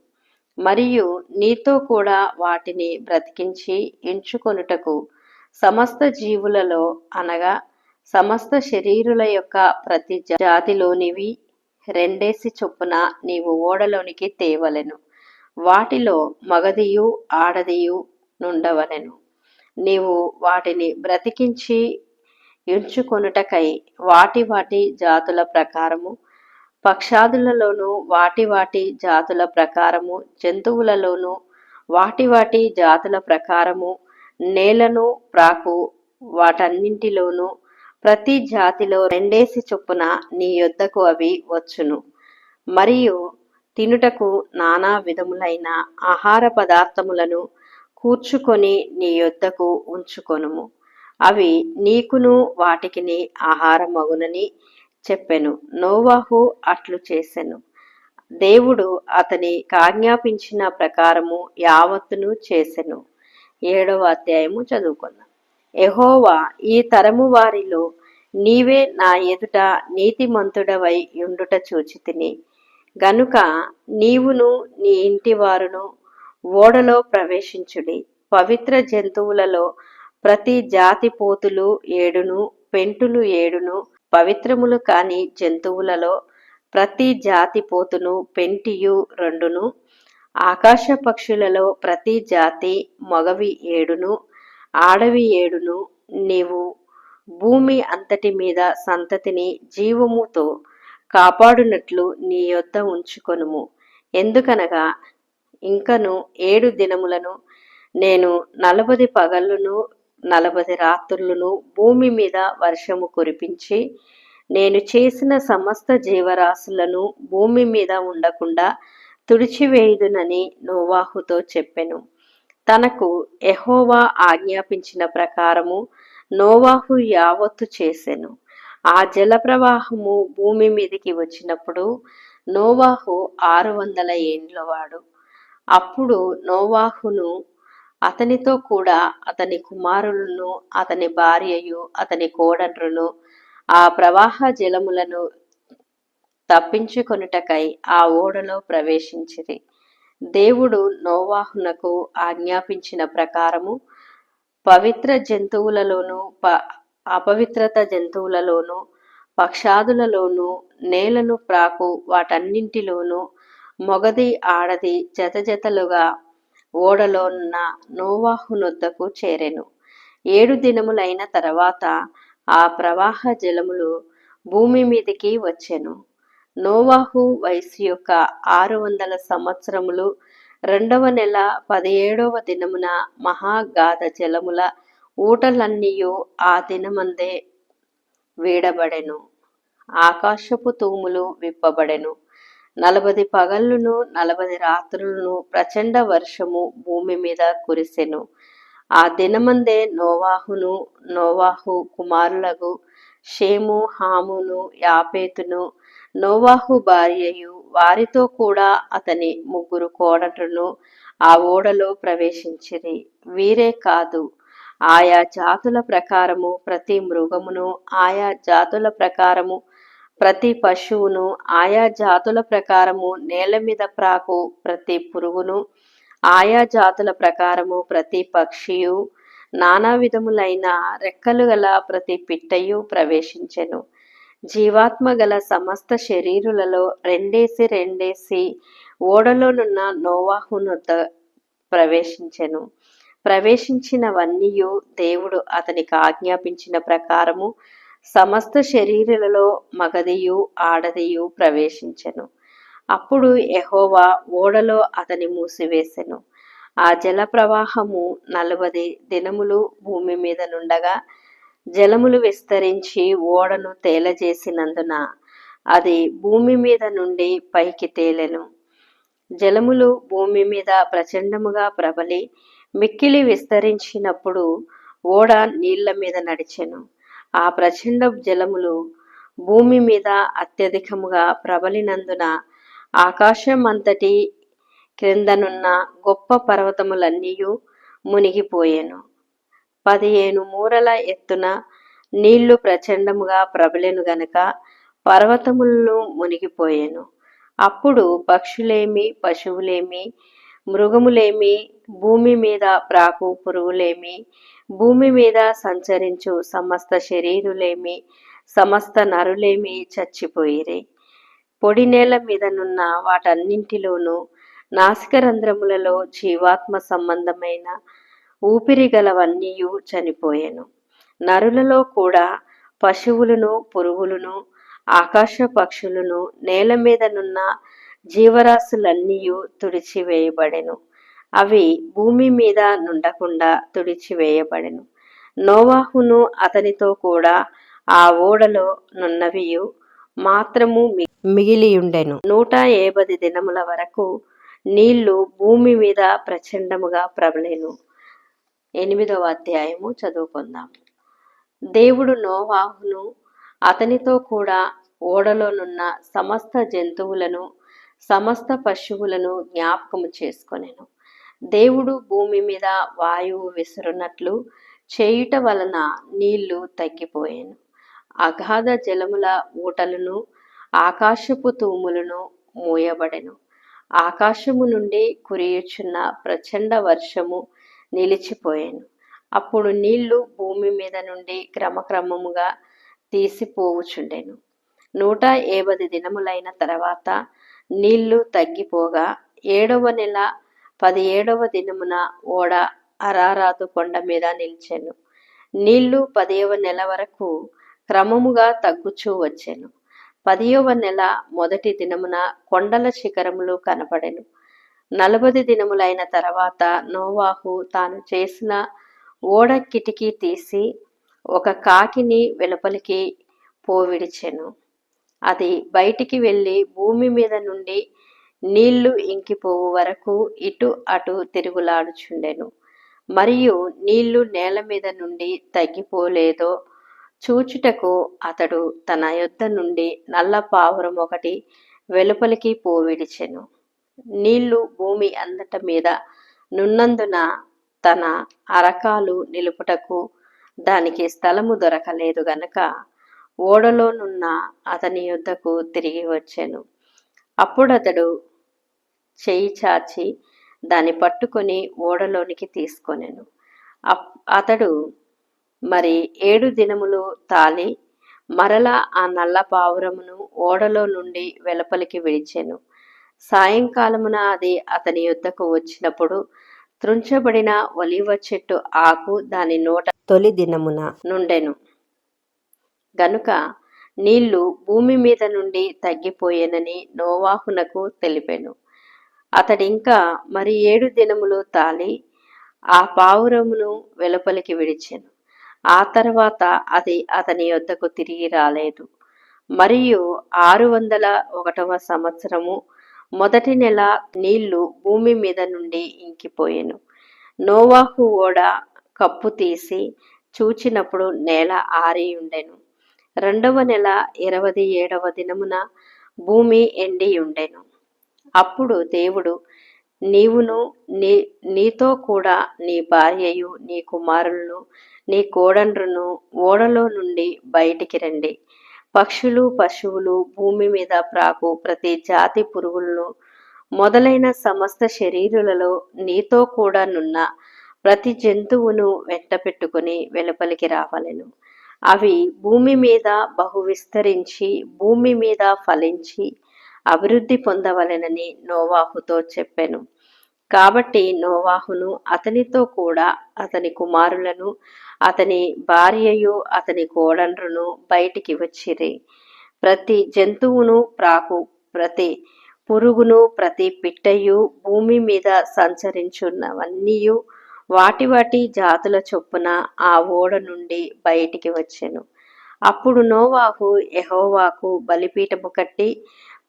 మరియు నీతో కూడా వాటిని బ్రతికించి ఎంచుకొనుటకు సమస్త జీవులలో అనగా సమస్త శరీరుల యొక్క ప్రతి జాతిలోనివి రెండేసి చొప్పున నీవు ఓడలోనికి తేవలెను. వాటిలో మగదియు ఆడదియు నుండవలెను. నీవు వాటిని బ్రతికించి ఎంచుకొనుటకై వాటి వాటి జాతుల ప్రకారము, పక్షాదులలోను వాటి వాటి జాతుల ప్రకారము, జంతువులలోను వాటి వాటి జాతుల ప్రకారము, నేలను ప్రాకు వాటన్నింటిలోనూ ప్రతి జాతిలో రెండేసి చొప్పున నీ యొద్దకు అవి వచ్చును. మరియు తినుటకు నానా విధములైన ఆహార పదార్థములను కూర్చుకొని నీ యొద్దకు ఉంచుకొనుము. అవి నీకును వాటికిని ఆహారమగునని చెప్పెను. నోవాహు అట్లు చేసెను. దేవుడు అతని ఆజ్ఞాపించిన ప్రకారము యావత్తును చేసెను. 7వ అధ్యాయము చదువుకుందాం. యెహోవా, ఈ తరము వారిలో నీవే నా ఎదుట నీతిమంతుడవై యుండుట చూచితిని గనుక నీవును నీ ఇంటి వారును ఓడలో ప్రవేశించుడి. పవిత్ర జంతువులలో ప్రతి జాతి పోతులు 7ను, పెంటులు 7ను, పవిత్రములు కాని జంతువులలో ప్రతి జాతి పోతును పెంటియు 2ను, ఆకాశ పక్షులలో ప్రతి జాతి మగవి 7ను, ఆడవి 7ను, నీవు భూమి అంతటి మీద సంతతిని జీవముతో కాపాడునట్లు నీ యొద్ద ఉంచుకొనుము. ఎందుకనగా ఇంకను 7 దినములను నేను 40 పగళ్ళును 40 రాత్రులను భూమి మీద వర్షము కురిపించి నేను చేసిన సమస్త జీవరాశులను భూమి మీద ఉండకుండా తుడిచివేయుదునని నోవాహుతో చెప్పెను. తనకు యెహోవా ఆజ్ఞాపించిన ప్రకారము నోవాహు యావత్తు చేసెను. ఆ జల ప్రవాహము భూమి మీదికి వచ్చినప్పుడు నోవాహు 600 ఏండ్లవాడు. అప్పుడు నోవాహును అతనితో కూడా అతని కుమారులను అతని భార్యయు అతని కోడండ్రును ఆ ప్రవాహ జలములను తప్పించుకొనుటకై ఆ ఓడలో ప్రవేశించిరి. దేవుడు నోవాహునకు ఆజ్ఞాపించిన ప్రకారము పవిత్ర జంతువులలోను అపవిత్రత జంతువులలోను పక్షాదులలోను నేలను ప్రాకు వాటన్నింటిలోనూ మొగది ఆడది జతజతలుగా ఓడలోనున్న నోవాహునొద్దకు చేరెను. 7 దినములైన తర్వాత ఆ ప్రవాహ జలములు భూమి మీదికి వచ్చెను. నోవాహు వయసు యొక్క 600 సంవత్సరములు 2వ నెల 17వ దినమున మహాగాధ జలముల ఊటలన్నీయు ఆ దినమందే వీడబడెను. ఆకాశపు తూములు విప్పబడెను. 40 పగళ్ళును 40 రాత్రులను ప్రచండ వర్షము భూమి మీద కురిసెను. ఆ దినమందే నోవాహును నోవాహు కుమారులగు షేము, హామును, యాపేతును, నోవాహు భార్యయు వారితో కూడా అతని 3 కోడళ్లను ఆ ఓడలో ప్రవేశించిరి. వీరే కాదు, ఆయా జాతుల ప్రకారము ప్రతి మృగమును, ఆయా జాతుల ప్రకారము ప్రతి పశువును, ఆయా జాతుల ప్రకారము నేల మీద ప్రాకు ప్రతి పురుగును, ఆయా జాతుల ప్రకారము ప్రతి పక్షియు, నానా విధములైన రెక్కలు గల ప్రతి పిట్టయు ప్రవేశించెను. జీవాత్మ గల సమస్త శరీరులలో రెండేసి ఓడలోనున్న నోవాహునొద్ద ప్రవేశించెను. ప్రవేశించినవన్నీయు దేవుడు అతనికి ఆజ్ఞాపించిన ప్రకారము సమస్త శరీరులలో మగదియు ఆడదియు ప్రవేశించెను. అప్పుడు యెహోవా ఓడలో అతని మూసివేసెను. ఆ జల ప్రవాహము 40 దినములు భూమి మీద నుండగా జలములు విస్తరించి ఓడను తేలజేసినందున అది భూమి మీద నుండి పైకి తేలెను. జలములు భూమి మీద ప్రచండముగా ప్రబలి మిక్కిలి విస్తరించినప్పుడు ఓడ నీళ్ల మీద నడిచెను. ఆ ప్రచండ జలములు భూమి మీద అత్యధికముగా ప్రబలినందున ఆకాశమంతటి క్రిందనున్న గొప్ప పర్వతములన్నీయు మునిగిపోయెను. 15 మూరల ఎత్తున నీళ్లు ప్రచండముగా ప్రబలెను గనుక పర్వతములను మునిగిపోయెను. అప్పుడు పక్షులేమి, పశువులేమి, మృగములేమి, భూమి మీద ప్రాకు పురుగులేమి, భూమి మీద సంచరించు సమస్త శరీరులేమి, సమస్త నరులేమి చచ్చిపోయిరి. పొడి నేల మీదనున్న వాటన్నింటిలోనూ నాసికరంధ్రములలో జీవాత్మ సంబంధమైన ఊపిరి గలవన్నీయు చనిపోయెను. నరులలో కూడా పశువులను, పురుగులను, ఆకాశ పక్షులను, నేల మీదనున్న జీవరాశులన్నీయు తుడిచివేయబడెను. అవి భూమి మీద నుండకుండా తుడిచివేయబడెను. నోవాహును అతనితో కూడా ఆ ఓడలో నున్నవియు మాత్రము మిగిలియుండెను. 150 దినముల వరకు నీళ్లు భూమి మీద ప్రచండముగా ప్రబలెను. 8వ అధ్యాయము చదువుకుందాం. దేవుడు నోవాహును అతనితో కూడా ఓడలోనున్న సమస్త జంతువులను, సమస్త పశువులను జ్ఞాపకము చేసుకొనెను. దేవుడు భూమి మీద వాయువు విసురునట్లు చేయుట వలన నీళ్లు తగ్గిపోయెను. అగాధ జలముల ఊటలను, ఆకాశపు తూములను మూయబడెను. ఆకాశము నుండి కురియుచున్న ప్రచండ వర్షము నిలిచిపోయెను. అప్పుడు నీళ్లు భూమి మీద నుండి క్రమక్రమముగా తీసిపోవుచుండెను. 150 దినములైన తర్వాత నీళ్లు తగ్గిపోగా 7వ నెల 17వ దినమున ఓడ అరారాతు కొండ మీద నిలిచెను. నీళ్లు 10వ నెల వరకు క్రమముగా తగ్గుచూ వచ్చెను. 10వ నెల మొదటి దినమున కొండల శిఖరములు కనపడెను. 40 దినములైన తర్వాత నోవాహు తాను చేసిన ఓడ కిటికీ తీసి ఒక కాకిని వెలుపలికి పోవిడిచెను. అది బయటికి వెళ్ళి భూమి మీద నుండి నీళ్లు ఇంకిపోవు వరకు ఇటు అటు తిరుగులాడుచుండెను. మరియు నీళ్లు నేల మీద నుండి తగ్గిపోలేదో చూచుటకు అతడు తన యొద్ద నుండి నల్ల పావురం ఒకటి వెలుపలికి పోవిడిచెను. నీళ్లు భూమి అంతట మీద నున్నందున తన అరకాలు నిలుపుటకు దానికి స్థలము దొరకలేదు గనక ఓడలోనున్న అతని యొద్దకు తిరిగి వచ్చెను. అప్పుడతడు చెయ్యి చాచి దాన్ని పట్టుకొని ఓడలోనికి తీసుకొనెను. అతడు మరి 7 దినములు తాలి మరలా ఆ నల్ల పావురమును ఓడలో నుండి వెలుపలికి విడిచెను. సాయంకాలమున అది అతని యొద్దకు వచ్చినప్పుడు త్రుంచబడిన ఒలీవ చెట్టు ఆకు దాని నోట తొలి దినమున నుండెను గనుక నీళ్లు భూమి మీద నుండి తగ్గిపోయేనని నోవాహునకు తెలిపెను. అతడింకా మరి 7 దినములు తాలి ఆ పావురమును వెలుపలికి విడిచెను. ఆ తర్వాత అది అతని యొద్దకు తిరిగి రాలేదు. మరియు 601వ సంవత్సరము మొదటి నెల నీళ్లు భూమి మీద నుండి ఇంకిపోయెను. నోవాహు ఓడ కప్పు తీసి చూచినప్పుడు నేల ఆరియుండెను. 2వ నెల 27వ దినమున భూమి ఎండియుండెను. అప్పుడు దేవుడు, నీవును నీతో కూడా నీ భార్యయు, నీ కుమారులను, నీ కోడండ్రును ఓడలో నుండి బయటికి రండి. పక్షులు, పశువులు, భూమి మీద ప్రాకు ప్రతి జాతి పురుగులను మొదలైన సమస్త శరీరులలో నీతో కూడా నున్న ప్రతి జంతువును వెంట పెట్టుకుని వెలుపలికి రావలెను. అవి భూమి మీద బహు విస్తరించి భూమి మీద ఫలించి అభివృద్ధి పొందవలెనని నోవాహుతో చెప్పెను. కాబట్టి నోవాహును అతనితో కూడా అతని కుమారులను, అతని భార్యయు, అతని కోడండ్రును బయటికి వచ్చిరి. ప్రతి జంతువును, ప్రాకు ప్రతి పురుగును, ప్రతి పిట్టయు, భూమి మీద సంచరించున్నవన్నీయు వాటి వాటి జాతుల చొప్పున ఆ ఓడ నుండి బయటికి వచ్చెను. అప్పుడు నోవాహు యెహోవాకు బలిపీఠము కట్టి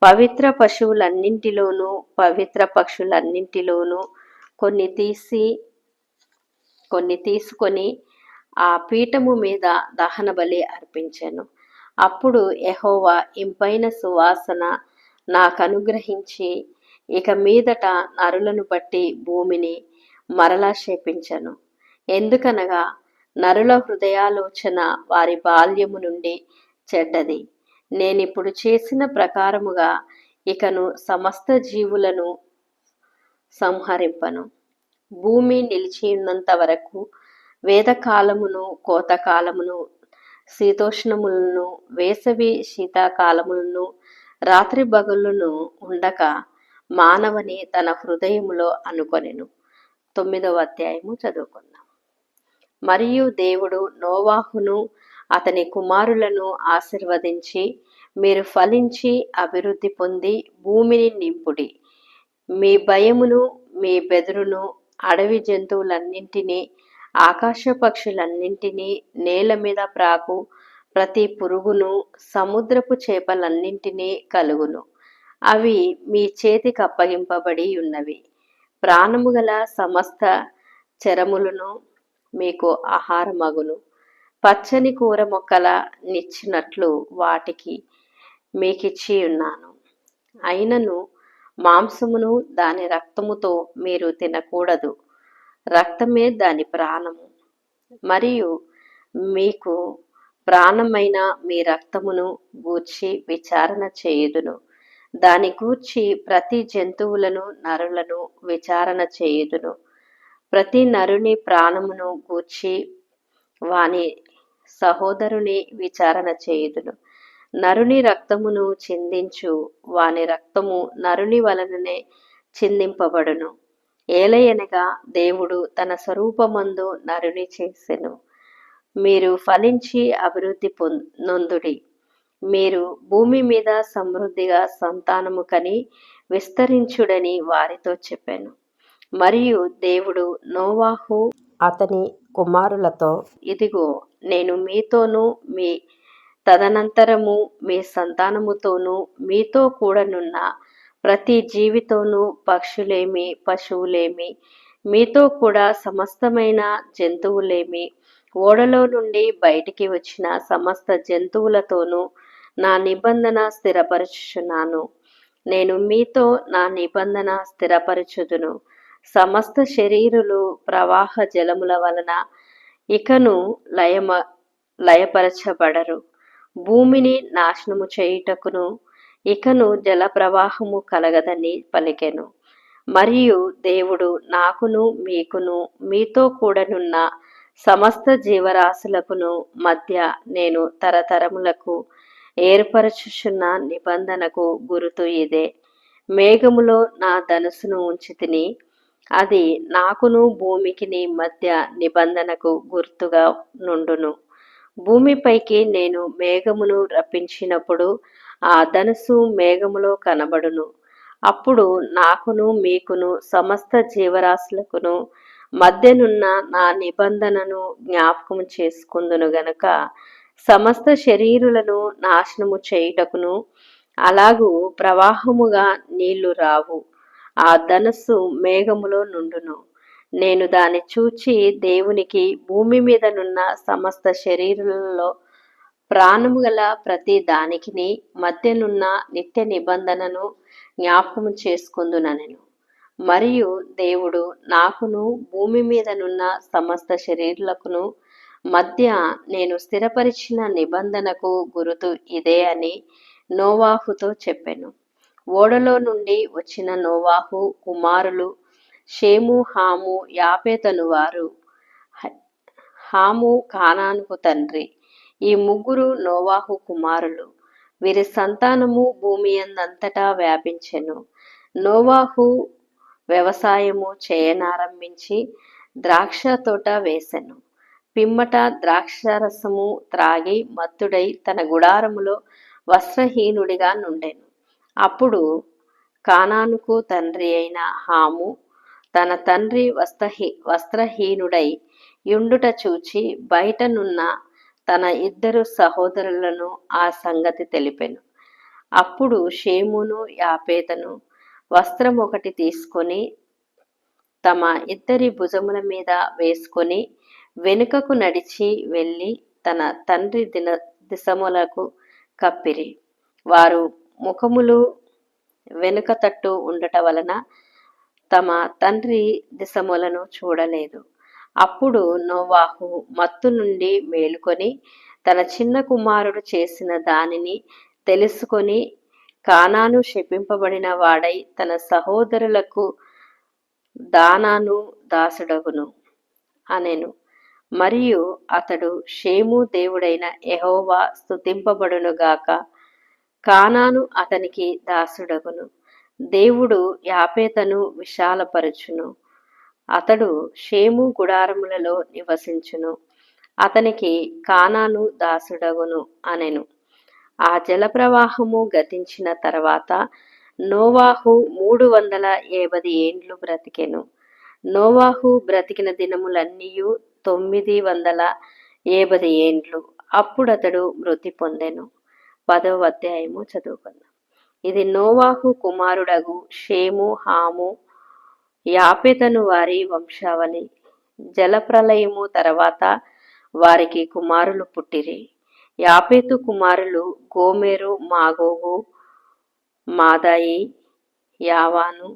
పవిత్ర పశువులన్నింటిలోనూ పవిత్ర పక్షులన్నింటిలోనూ కొన్ని తీసుకొని ఆ పీఠము మీద దహన బలి అర్పించెను. అప్పుడు యెహోవా ఇంపైన సువాసన నాకనుగ్రహించి ఇక మీదట నరులను బట్టి భూమిని మరలా శపించను. ఎందుకనగా నరుల హృదయాలోచన వారి బాల్యము నుండి చెడ్డది. నేనిప్పుడు చేసిన ప్రకారముగా ఇకను సమస్త జీవులను సంహరింపను. భూమి నిలిచియున్నంత వరకు వేదకాలమును, కోతకాలమును, శీతోష్ణములను, వేసవి శీతాకాలములను, రాత్రి బగళ్ళును ఉండక మానవని తన హృదయములో అనుకొనెను. 9వ అధ్యాయము చదువుకుందాం. మరియు దేవుడు నోవాహును అతని కుమారులను ఆశీర్వదించి, మీరు ఫలించి అభివృద్ధి పొంది భూమిని నింపుడి. మీ భయమును, మీ బెదురును, అడవి జంతువులన్నింటినీ, ఆకాశ పక్షులన్నింటినీ, నేల మీద ప్రాకు ప్రతి పురుగును, సముద్రపు చేపలన్నింటినీ కలుగును. అవి మీ చేతికి అప్పగింపబడి ఉన్నవి. ప్రాణము గల సమస్త చరములను మీకు ఆహారమగును. పచ్చని కూర మొక్కల నిచ్చినట్లు వాటికి మీకిచ్చి ఉన్నాను. అయినను మాంసమును దాని రక్తముతో మీరు తినకూడదు. రక్తమే దాని ప్రాణము. మరియు మీకు ప్రాణమైన మీ రక్తమును గూర్చి విచారణ చేయుదును. దాని గూర్చి ప్రతి జంతువులను, నరులను విచారణ చేయుదును. ప్రతి నరుని ప్రాణమును గూర్చి వాని సహోదరుని విచారణ చేయుదును. నరుని రక్తమును చిందించు వాని రక్తము నరుని వలననే చిందింపబడును. ఏలయనగా దేవుడు తన స్వరూపమందు నరుని చేసెను. మీరు ఫలించి అభివృద్ధి నొందుడి. మీరు భూమి మీద సమృద్ధిగా సంతానము కని విస్తరించుడని వారితో చెప్పాను. మరియు దేవుడు నోవాహు అతని కుమారులతో, ఇదిగో నేను మీతోనూ మీ తదనంతరము మీ సంతానముతోనూ మీతో కూడనున్న ప్రతి జీవితోనూ, పక్షులేమి, పశువులేమి, మీతో కూడా సమస్తమైన జంతువులేమి, ఓడలో నుండి బయటికి వచ్చిన సమస్త జంతువులతోనూ నా నిబంధన స్థిరపరచుచున్నాను. నేను మీతో నా నిబంధన స్థిరపరచుదును. సమస్త శరీరులు ప్రవాహ జలముల వలన ఇకను లయపరచబడరు. భూమిని నాశనము చేయుటకును ఇకను జల ప్రవాహము కలగదని పలికెను. మరియు దేవుడు నాకును మీకును మీతో కూడనున్న సమస్త జీవరాశులకును మధ్య నేను తరతరములకు ఏర్పరచుచున్న నిబంధనకు గురుతు ఇదే. మేఘములో నా ధనుసును ఉంచితిని. అది నాకును భూమికిని మధ్య నిబంధనకు గుర్తుగా నుండును. భూమిపైకి నేను మేఘమును రప్పించినప్పుడు ఆ ధనుసు మేఘములో కనబడును. అప్పుడు నాకును మీకును సమస్త జీవరాశులకును మధ్యనున్న నా నిబంధనను జ్ఞాపకము చేసుకుందును గనుక సమస్త శరీరులను నాశనము చేయుటకును అలాగూ ప్రవాహముగా నీళ్లు రావు. ఆ ధనస్సు మేఘములో నుండును. నేను దాన్ని చూచి దేవునికి భూమి మీదనున్న సమస్త శరీరులలో ప్రాణము గల ప్రతి దానికిని మధ్యనున్న నిత్య నిబంధనను జ్ఞాపకము చేసుకుందుననెను. మరియు దేవుడు నాకును భూమి మీదనున్న సమస్త శరీరులకును మధ్య నేను స్థిరపరిచిన నిబంధనకు గురుతు ఇదే అని నోవాహుతో చెప్పెను. ఓడలో నుండి వచ్చిన నోవాహు కుమారులు షేము, హాము, యాపేతను వారు. హాము కానానుకు తండ్రి. ఈ ముగ్గురు నోవాహు కుమారులు. వీరి సంతానము భూమి అందంతటా వ్యాపించెను. నోవాహు వ్యవసాయము చేయనారంభించి ద్రాక్ష తోట వేసెను. పిమ్మట ద్రాక్షరసము త్రాగి మత్తుడై తన గుడారములో వస్త్రహీనుడిగా నుండెను. అప్పుడు కానానుకు తండ్రి అయిన హాము తన తండ్రి వస్త్రహీనుడై యుండుట చూచి బయటనున్న తన ఇద్దరు సహోదరులను ఆ సంగతి తెలిపెను. అప్పుడు షేమును, యాపేతను వస్త్రం ఒకటి తీసుకొని తమ ఇద్దరి భుజముల మీద వేసుకొని వెనుకకు నడిచి వెళ్ళి తన తండ్రి దిశములకు కప్పిరి. వారు ముఖములు వెనుక తట్టు ఉండట వలన తమ తండ్రి దిశములను చూడలేదు. అప్పుడు నోవాహు మత్తు నుండి మేలుకొని తన చిన్న కుమారుడు చేసిన దానిని తెలుసుకొని కానాను శపింపబడిన వాడై తన సహోదరులకు దానాను దాసుడగును అనెను. మరియు అతడు షేము దేవుడైన యెహోవా స్తుతింపబడునుగాక, కానాను అతనికి దాసుడగును. దేవుడు యాపేతను విశాలపరచును, అతడు షేము గుడారములలో నివసించును, అతనికి కానాను దాసుడగును అనెను. ఆ జలప్రవాహము గతించిన తర్వాత నోవాహు 350 ఏండ్లు బ్రతికెను. నోవాహు బ్రతికిన దినములన్నీయు 950 ఏండ్లు. అప్పుడతడు మృతి పొందెను. 10వ అధ్యాయము చదువుకుందాం. ఇది నోవాహు కుమారుడగు షేము, హాము, యాపెతను వారి వంశావళి. జలప్రలయము తర్వాత వారికి కుమారులు పుట్టిరి. యాపెతు కుమారులు గోమెరు, మాగోగు, మాదాయి, యావాను,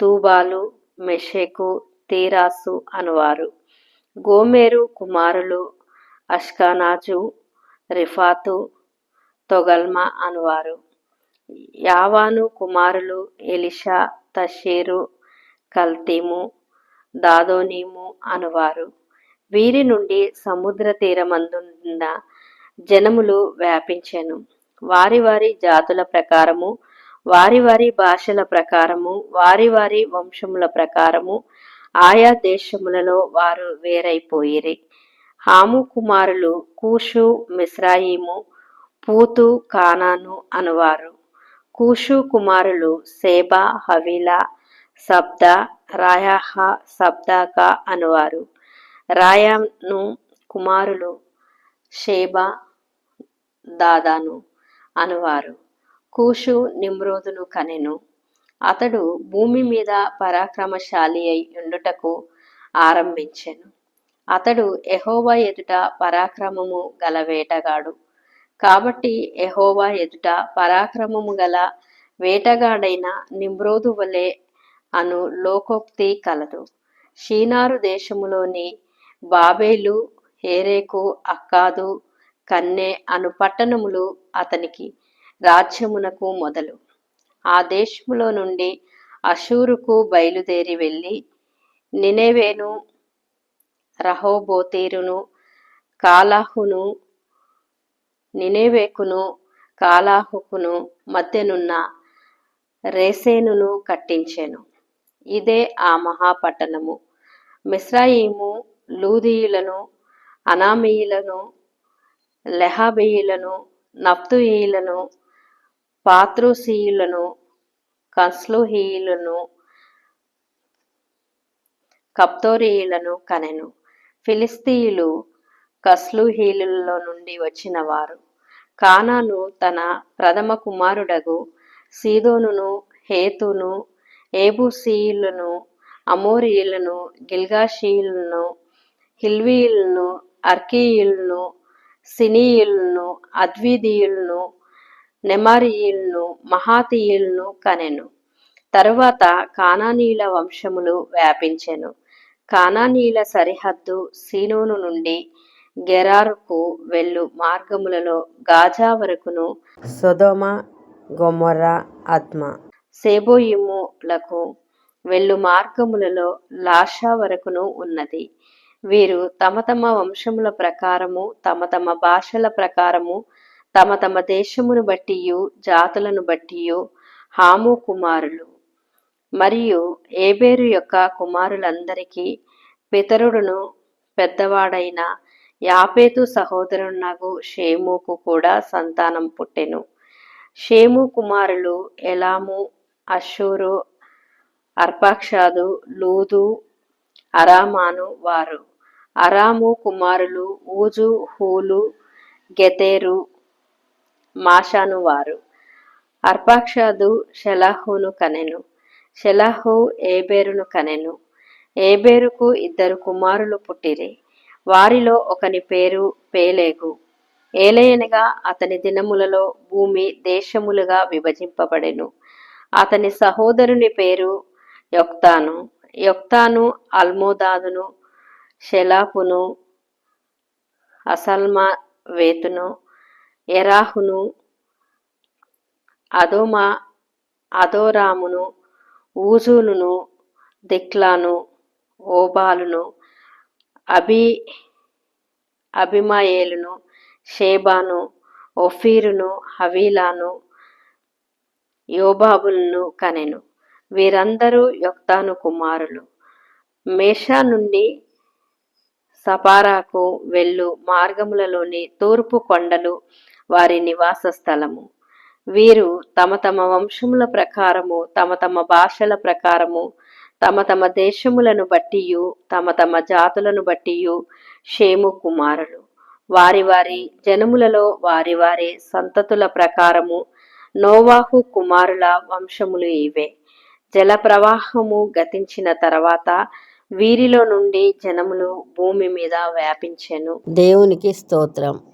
తూబాలు, మెషెకు, తీరాసు అనువారు. గోమెరు కుమారులు అష్కనాజు, రిఫాతు, తొగల్మా అనువారు. యావాను కుమారులు ఎలిషా, తషేరు, కల్తీము, దాదోనీము అనువారు. వీరి నుండి సముద్ర తీరమందున్న జనములు వ్యాపించెను. వారి వారి జాతుల ప్రకారము, వారి వారి భాషల ప్రకారము, వారి వారి వంశముల ప్రకారము ఆయా దేశములలో వారు వేరైపోయిరి. హాము కుమారులు కూషు, మిస్రాయిము, పూతు, కానాను అనువారు. కూషు కుమారులు సేబా, హవీలా, సబ్దా, రాయాహ, సబ్దాక అనువారు. రాయాను కుమారులు షేబా, దాదాను అనువారు. కూషు నిమ్రోదును కనెను. అతడు భూమి మీద పరాక్రమశాలి అయి ఉండుటకు ఆరంభించెను. అతడు యెహోవా ఎదుట పరాక్రమము గల వేటగాడు. కాబట్టి యెహోవా ఎదుట పరాక్రమము గల వేటగాడైన నిమ్రోదు వలె అను లోకోక్తి కలదు. షీనారు దేశములోని బాబేలు, హేరేకు, అక్కాదు, కన్నె అను పట్టణములు అతనికి రాజ్యమునకు మొదలు. ఆ దేశములో నుండి అషూరుకు బయలుదేరి వెళ్ళి నినెవేను, రహోబోతీరును, కాలాహును, నినెవేకును, కాలాహుకును మధ్యనున్న రేసేనును కట్టించెను. ఇదే ఆ మహాపట్టణము. మిస్రాయిము లూదీయులను, అనామీయులను, లెహాబీయులను, నఫ్తుయీయులను, పాత్రుసీయులను, కస్లూహీయులను, కప్తోరీయులను కనెను. ఫిలిస్తీయులు కస్లూహీయులలో నుండి వచ్చిన వారు. కానాను తన ప్రథమ కుమారుడగు సీదోనును, హేతును, ఏబూసీయులను, అమోరీయులను, గిల్గాషీయులను, హిల్వీయులను, అర్కీయులను, సినీయులను, అద్వీదీయులను, నెమారీయులను, మహాతీయులను కనెను. తరువాత కానానీయుల వంశములు వ్యాపించెను. కానానీయుల సరిహద్దు సీనోను నుండి గెరారుకు వెళ్ళు మార్గములలో గాజా వరకును, సొదొమ, గొమొర్రా, అద్మా, సెబోయిములకు వెళ్ళు మార్గములలో లాషా వరకును ఉన్నది. వీరు తమ తమ వంశముల ప్రకారము, తమ తమ భాషల ప్రకారము, తమ తమ దేశమును బట్టియు జాతులను బట్టియు హాము కుమారులు. మరియు ఏబేరు యొక్క కుమారులందరికీ పితరుడును పెద్దవాడైన యాపేతు సహోదరునగు షేముకు కూడా సంతానం పుట్టెను. షేము కుమారులు ఎలాము, అషూరు, అర్పాక్షాదు, లూదు, అరామాను వారు. అరాము కుమారులు ఊజు, హూలు, గెతెరు, మాషాను వారు. అర్పాక్షాదు షెలహును కనెను. షెలహు ఏబేరును కనెను. ఏబేరుకు 2 కుమారులు పుట్టిరి. వారిలో ఒకని పేరు పేలేగు. ఏలయనగా అతని దినములలో భూమి దేశములుగా విభజింపబడెను. అతని సహోదరుని పేరు యొక్తాను. యొక్తాను అల్మోదాదును, షెలాపును, అసల్మావేతును, ఎరాహును, అదోరామును, ఊజునును, దిక్లాను, ఓబాలును, అబిమయేలును, షేబాను, ఒఫీరును, హవీలాను, యోబాబులను కనెను. వీరందరూ యొక్తాను కుమారులు. మేషా నుండి సపారాకు వెళ్ళు మార్గములలోని తూర్పు కొండలు వారి నివాస స్థలము. వీరు తమ తమ వంశముల ప్రకారము, తమ తమ భాషల ప్రకారము, తమ తమ దేశములను బట్టియు, తమ తమ జాతులను బట్టియు షేము కుమారులు. వారి వారి జనములలో వారి వారి సంతతుల ప్రకారము నోవాహు కుమారుల వంశములు ఇవే. జల ప్రవాహము గతించిన తర్వాత వీరిలో నుండి జనములు భూమి మీద వ్యాపించెను. దేవునికి స్తోత్రం.